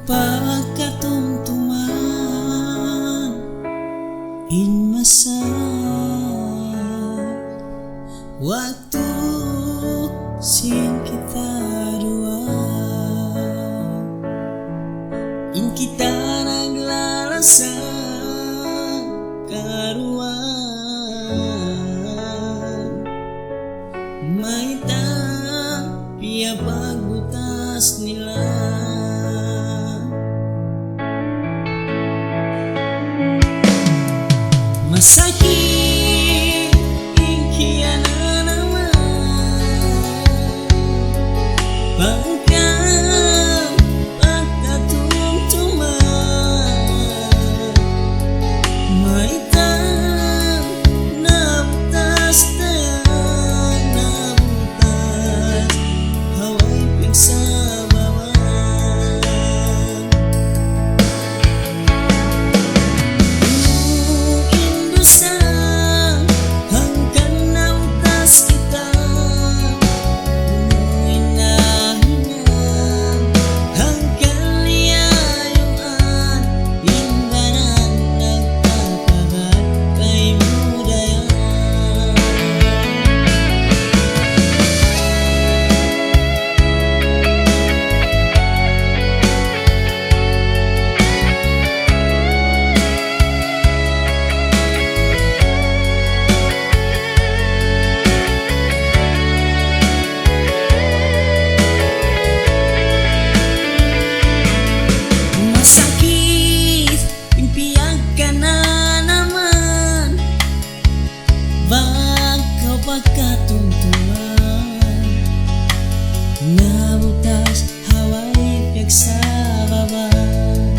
pagkatumtuman in masa waktu sing kita dua, in kita naglarasang karuan maitang pia pagbutas nila. Masakit ingkian na naman pagkang pagkatumtuman maitang nabutas tayan nabutas haway pagsabawan pagkatumtuman nabutas haway pagsabawan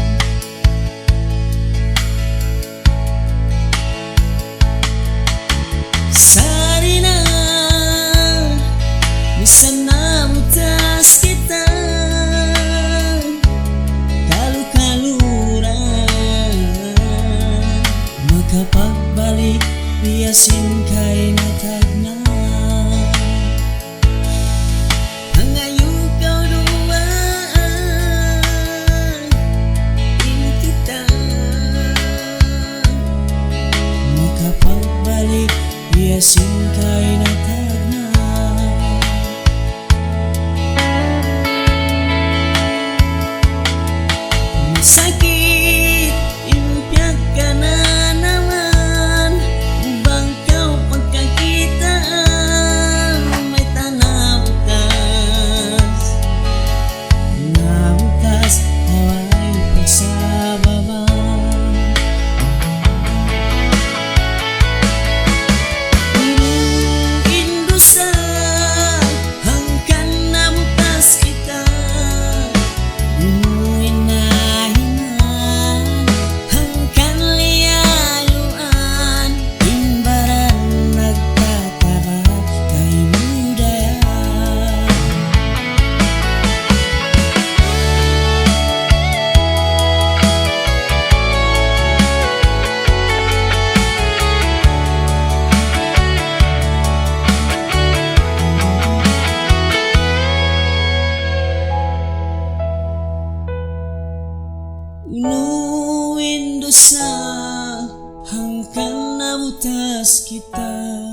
sari na bisan nabutas kita kalu-kaluran makapagbalik biasin kay natagna hangayo kau dumaan in kita makapagbalik biasin kay natagna. Masakit impiag ka na naman bangkaw pagkakitaan may tanabutas nabutas haway pagsabawan indusa hangkan nabutas kita Inuin dosa hanggang nabutas kita.